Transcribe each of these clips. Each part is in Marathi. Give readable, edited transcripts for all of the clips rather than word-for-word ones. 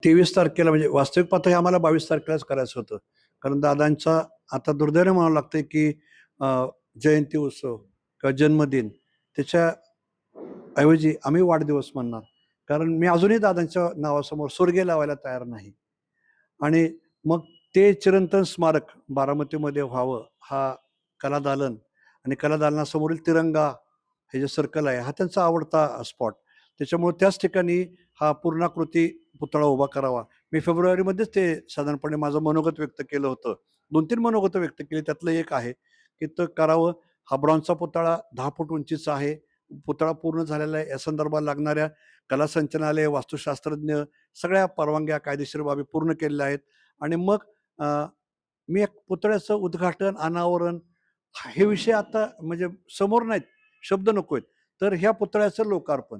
23 तारखेला म्हणजे वास्तविक पाहता हे आम्हाला 22 तारखेलाच करायचं होतं. कारण दादांचा आता दुर्दैवाने म्हणावं लागतंय, की जयंती उत्सव किंवा जन्मदिन त्याच्या ऐवजी आम्ही वाढदिवस म्हणणार. कारण मी अजूनही दादांच्या नावासमोर सुर्गे लावायला तयार नाही. आणि मग ते चिरंतन स्मारक बारामतीमध्ये व्हावं, हा कलादालन आणि कलादालनासमोरील तिरंगा हे जे सर्कल आहे, हा त्यांचा आवडता स्पॉट. त्याच्यामुळे त्याच ठिकाणी हा पूर्णाकृती पुतळा उभा करावा. मी फेब्रुवारीमध्येच ते साधारणपणे माझं मनोगत व्यक्त केलं होतं. 2-3 मनोगतं व्यक्त केली. त्यातलं एक आहे, की ते करावं. हा ब्रॉन्झचा पुतळा 10 फूट उंचीचा आहे. पुतळा पूर्ण झालेला आहे. या संदर्भात लागणाऱ्या कला संचालनालय, वास्तुशास्त्रज्ञ सगळ्या परवानग्या, कायदेशीर बाबी पूर्ण केलेल्या आहेत. आणि मग मी एक पुतळ्याचं उद्घाटन, अनावरण हे विषय आता म्हणजे समोर नाहीत, शब्द नको आहेत. तर ह्या पुतळ्याचं लोकार्पण,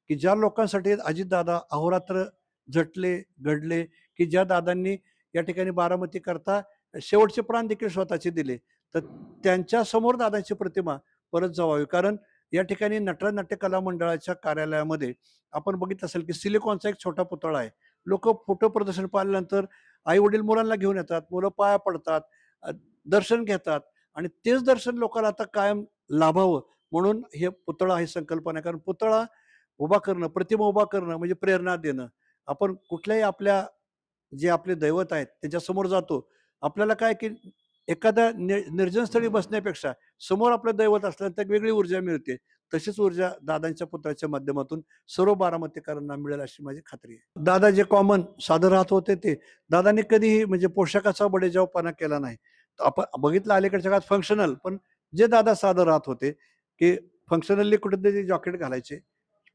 की ज्या लोकांसाठी अजितदादा अहोरात्र झटले, घडले, की ज्या दादांनी या ठिकाणी बारामतीकरता शेवटचे प्राण देखील स्वतःचे दिले. तर त्यांच्यासमोर दादांची प्रतिमा परत जावावी. कारण या ठिकाणी नटराज नाट्य कला मंडळाच्या कार्यालयामध्ये आपण बघितलं असेल, की सिलिकॉनचा एक छोटा पुतळा आहे. लोकं फोटो प्रदर्शन पाहिल्यानंतर आई-वडील मुलांना घेऊन येतात, मुलं पाया पडतात, दर्शन घेतात आणि तेच दर्शन लोकांना आता कायम लाभावं म्हणून हे पुतळा ही संकल्पना आहे. कारण पुतळा उभा करणं, प्रतिमा उभा करणं म्हणजे प्रेरणा देणं. आपण कुठल्याही आपल्या जे आपले दैवत आहेत त्याच्यासमोर जातो. आपल्याला काय की एखाद्या निर्जन स्थळी बसण्यापेक्षा समोर आपलं दैवत असल्यानंतर एक वेगळी ऊर्जा मिळते. तशीच ऊर्जा दादांच्या पुतळ्याच्या माध्यमातून सर्व बारामतीकरांना मिळेल अशी माझी खात्री आहे. दादा जे कॉमन साधं राहत होते ते, दादांनी कधीही म्हणजे पोशाखाचा बडेजावपणा केला नाही. आपण बघितलं अलीकडच्या काळात फंक्शनल, पण जे दादा साधं राहत होते, की फंक्शनली कुठेतरी जॅकेट घालायचे,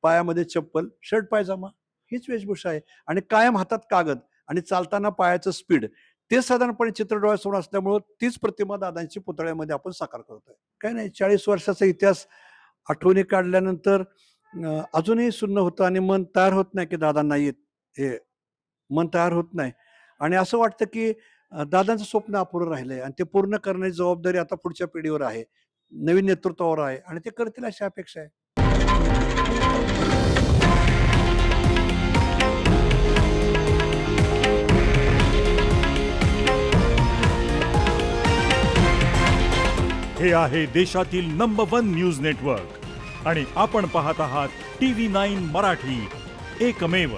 पायामध्ये चप्पल, शर्ट पायजामा हीच वेशभूषा आहे आणि कायम हातात कागद आणि चालताना पायाचं स्पीड. ते साधारणपणे चित्र डोळ्यासमोर असल्यामुळं तीच प्रतिमा दादांची पुतळ्यामध्ये आपण साकार करतोय. काही नाही 40 वर्षाचा इतिहास आठवणी काढल्यानंतर अजूनही सुन्न होतं आणि मन तयार होत नाही, की दादा नाहीयेत. हे मन तयार होत नाही आणि असं वाटतं, की दादांचं स्वप्न अपुरं राहिलंय आणि ते पूर्ण करण्याची जबाबदारी आता पुढच्या पिढीवर आहे. नवीन नेतृत्वावर आहे आणि ते करतील अशी अपेक्षा आहे. हे आहे देशातील नंबर 1 न्यूज नेटवर्क आणि आपण पाहत आहात TV9 मराठी, एकमेव.